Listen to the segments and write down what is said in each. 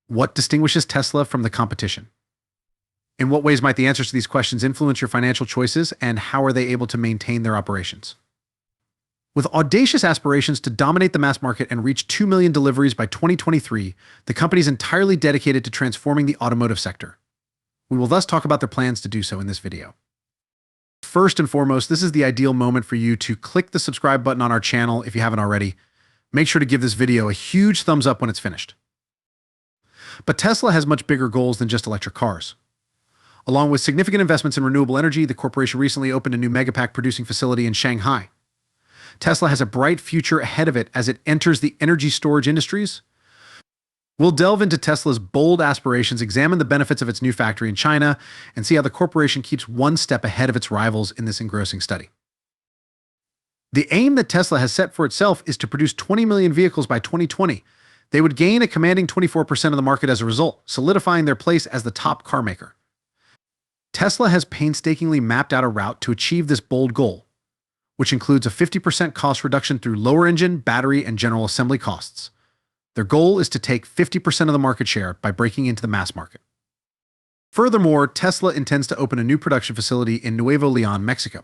What distinguishes Tesla from the competition? In what ways might the answers to these questions influence your financial choices, and how are they able to maintain their operations? With audacious aspirations to dominate the mass market and reach 2 million deliveries by 2023, the company is entirely dedicated to transforming the automotive sector. We will thus talk about their plans to do so in this video. First and foremost, this is the ideal moment for you to click the subscribe button on our channel if you haven't already. Make sure to give this video a huge thumbs up when it's finished. But Tesla has much bigger goals than just electric cars. Along with significant investments in renewable energy, the corporation recently opened a new megapack producing facility in Shanghai. Tesla has a bright future ahead of it as it enters the energy storage industries. We'll delve into Tesla's bold aspirations, examine the benefits of its new factory in China, and see how the corporation keeps one step ahead of its rivals in this engrossing study. The aim that Tesla has set for itself is to produce 20 million vehicles by 2020. They would gain a commanding 24% of the market as a result, solidifying their place as the top car maker. Tesla has painstakingly mapped out a route to achieve this bold goal, which includes a 50% cost reduction through lower engine, battery, and general assembly costs. Their goal is to take 50% of the market share by breaking into the mass market. Furthermore, Tesla intends to open a new production facility in Nuevo Leon, Mexico.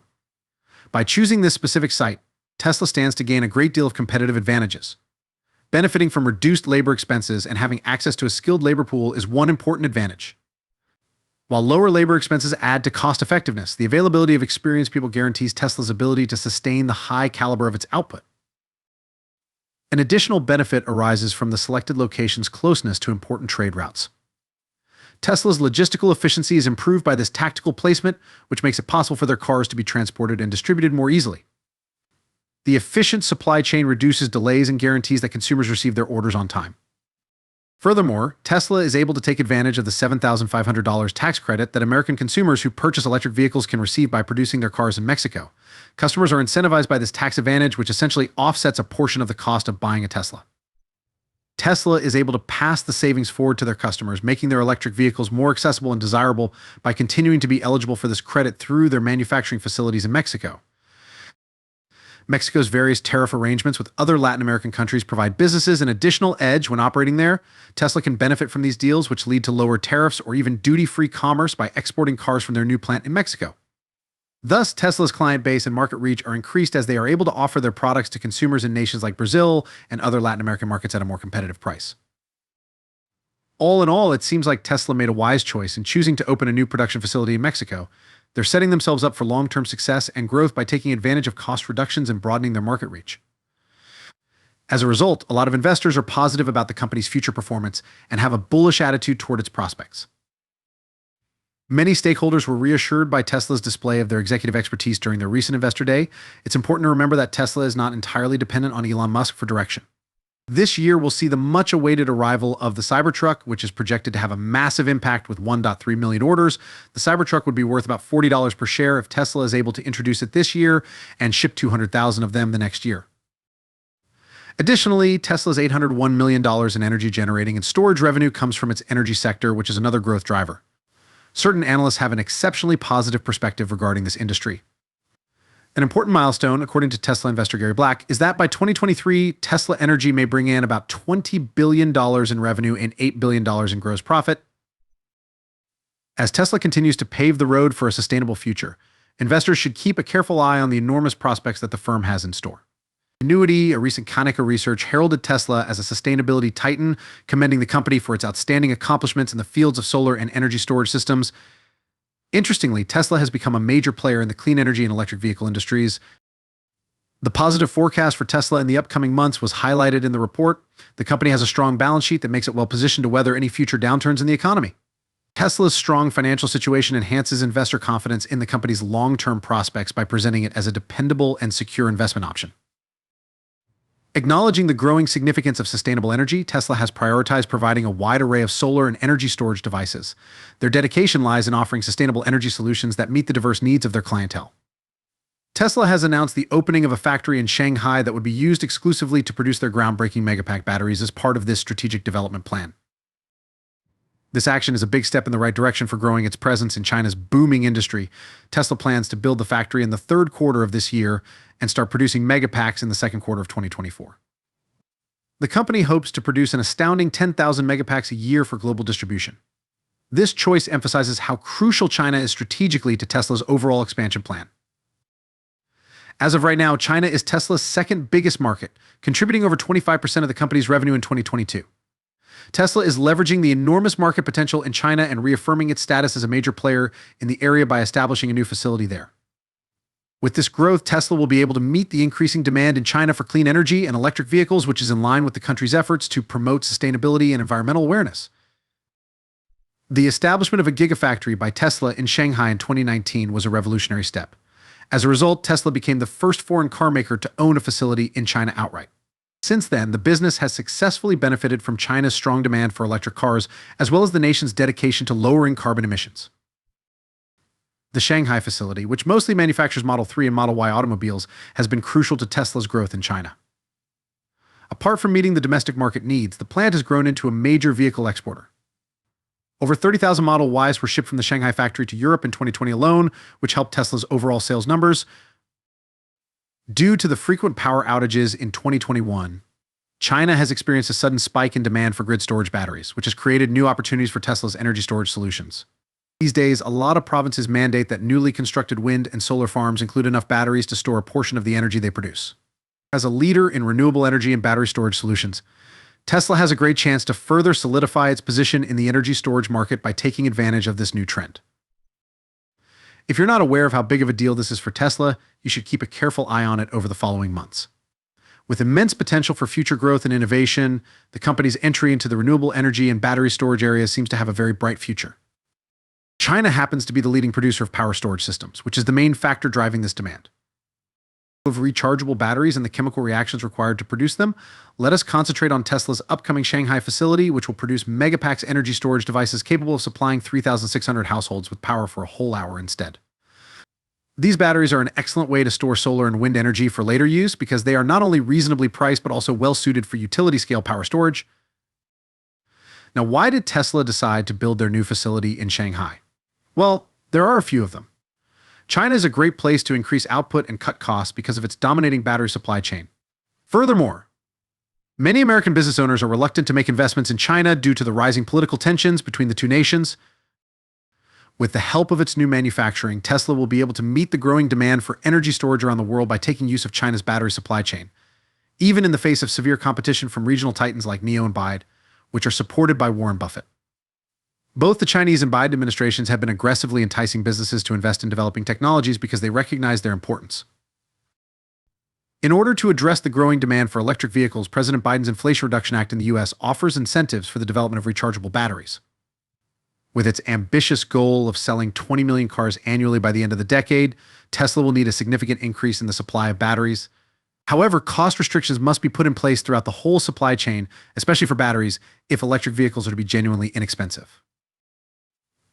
By choosing this specific site, Tesla stands to gain a great deal of competitive advantages. Benefiting from reduced labor expenses and having access to a skilled labor pool is one important advantage. While lower labor expenses add to cost effectiveness, the availability of experienced people guarantees Tesla's ability to sustain the high caliber of its output. An additional benefit arises from the selected location's closeness to important trade routes. Tesla's logistical efficiency is improved by this tactical placement, which makes it possible for their cars to be transported and distributed more easily. The efficient supply chain reduces delays and guarantees that consumers receive their orders on time. Furthermore, Tesla is able to take advantage of the $7,500 tax credit that American consumers who purchase electric vehicles can receive by producing their cars in Mexico. Customers are incentivized by this tax advantage, which essentially offsets a portion of the cost of buying a Tesla. Tesla is able to pass the savings forward to their customers, making their electric vehicles more accessible and desirable by continuing to be eligible for this credit through their manufacturing facilities in Mexico. Mexico's various tariff arrangements with other Latin American countries provide businesses an additional edge when operating there. Tesla can benefit from these deals, which lead to lower tariffs or even duty-free commerce by exporting cars from their new plant in Mexico. Thus, Tesla's client base and market reach are increased as they are able to offer their products to consumers in nations like Brazil and other Latin American markets at a more competitive price. All in all, it seems like Tesla made a wise choice in choosing to open a new production facility in Mexico. They're setting themselves up for long-term success and growth by taking advantage of cost reductions and broadening their market reach. As a result, a lot of investors are positive about the company's future performance and have a bullish attitude toward its prospects. Many stakeholders were reassured by Tesla's display of their executive expertise during their recent Investor Day. It's important to remember that Tesla is not entirely dependent on Elon Musk for direction. This year, we'll see the much-awaited arrival of the Cybertruck, which is projected to have a massive impact with 1.3 million orders. The Cybertruck would be worth about $40 per share if Tesla is able to introduce it this year and ship 200,000 of them the next year. Additionally, Tesla's $801 million in energy generating and storage revenue comes from its energy sector, which is another growth driver. Certain analysts have an exceptionally positive perspective regarding this industry. An important milestone, according to Tesla investor Gary Black, is that by 2023, Tesla Energy may bring in about $20 billion in revenue and $8 billion in gross profit. As Tesla continues to pave the road for a sustainable future, investors should keep a careful eye on the enormous prospects that the firm has in store. Annuity, a recent Konica research, heralded Tesla as a sustainability titan, commending the company for its outstanding accomplishments in the fields of solar and energy storage systems. Interestingly, Tesla has become a major player in the clean energy and electric vehicle industries. The positive forecast for Tesla in the upcoming months was highlighted in the report. The company has a strong balance sheet that makes it well positioned to weather any future downturns in the economy. Tesla's strong financial situation enhances investor confidence in the company's long-term prospects by presenting it as a dependable and secure investment option. Acknowledging the growing significance of sustainable energy, Tesla has prioritized providing a wide array of solar and energy storage devices. Their dedication lies in offering sustainable energy solutions that meet the diverse needs of their clientele. Tesla has announced the opening of a factory in Shanghai that would be used exclusively to produce their groundbreaking megapack batteries as part of this strategic development plan. This action is a big step in the right direction for growing its presence in China's booming industry. Tesla plans to build the factory in the third quarter of this year and start producing megapacks in the second quarter of 2024. The company hopes to produce an astounding 10,000 megapacks a year for global distribution. This choice emphasizes how crucial China is strategically to Tesla's overall expansion plan. As of right now, China is Tesla's second biggest market, contributing over 25% of the company's revenue in 2022. Tesla is leveraging the enormous market potential in China and reaffirming its status as a major player in the area by establishing a new facility there. With this growth, Tesla will be able to meet the increasing demand in China for clean energy and electric vehicles, which is in line with the country's efforts to promote sustainability and environmental awareness. The establishment of a gigafactory by Tesla in Shanghai in 2019 was a revolutionary step. As a result, Tesla became the first foreign car maker to own a facility in China outright. Since then, the business has successfully benefited from China's strong demand for electric cars, as well as the nation's dedication to lowering carbon emissions. The Shanghai facility, which mostly manufactures Model 3 and Model Y automobiles, has been crucial to Tesla's growth in China. Apart from meeting the domestic market needs, the plant has grown into a major vehicle exporter. Over 30,000 Model Ys were shipped from the Shanghai factory to Europe in 2020 alone, which helped Tesla's overall sales numbers. Due to the frequent power outages in 2021, China has experienced a sudden spike in demand for grid storage batteries, which has created new opportunities for Tesla's energy storage solutions. These days, a lot of provinces mandate that newly constructed wind and solar farms include enough batteries to store a portion of the energy they produce. As a leader in renewable energy and battery storage solutions, Tesla has a great chance to further solidify its position in the energy storage market by taking advantage of this new trend. If you're not aware of how big of a deal this is for Tesla, you should keep a careful eye on it over the following months. With immense potential for future growth and innovation, the company's entry into the renewable energy and battery storage area seems to have a very bright future. China happens to be the leading producer of power storage systems, which is the main factor driving this demand. Of rechargeable batteries and the chemical reactions required to produce them, let us concentrate on Tesla's upcoming Shanghai facility, which will produce megapacks energy storage devices capable of supplying 3,600 households with power for a whole hour instead. These batteries are an excellent way to store solar and wind energy for later use because they are not only reasonably priced but also well suited for utility-scale power storage. Now, why did Tesla decide to build their new facility in Shanghai? Well, there are a few of them. China is a great place to increase output and cut costs because of its dominating battery supply chain. Furthermore, many American business owners are reluctant to make investments in China due to the rising political tensions between the two nations. With the help of its new manufacturing, Tesla will be able to meet the growing demand for energy storage around the world by taking use of China's battery supply chain, even in the face of severe competition from regional titans like NIO and BYD, which are supported by Warren Buffett. Both the Chinese and Biden administrations have been aggressively enticing businesses to invest in developing technologies because they recognize their importance. In order to address the growing demand for electric vehicles, President Biden's Inflation Reduction Act in the U.S. offers incentives for the development of rechargeable batteries. With its ambitious goal of selling 20 million cars annually by the end of the decade, Tesla will need a significant increase in the supply of batteries. However, cost restrictions must be put in place throughout the whole supply chain, especially for batteries, if electric vehicles are to be genuinely inexpensive.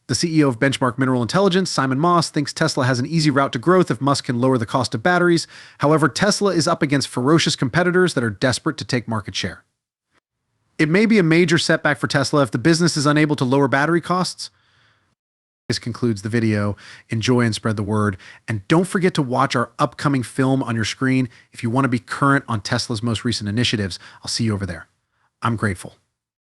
The CEO of Benchmark Mineral Intelligence, Simon Moss, thinks Tesla has an easy route to growth if Musk can lower the cost of batteries. However, Tesla is up against ferocious competitors that are desperate to take market share. It may be a major setback for Tesla if the business is unable to lower battery costs. This concludes the video. Enjoy and spread the word. And don't forget to watch our upcoming film on your screen if you want to be current on Tesla's most recent initiatives. I'll see you over there. I'm grateful.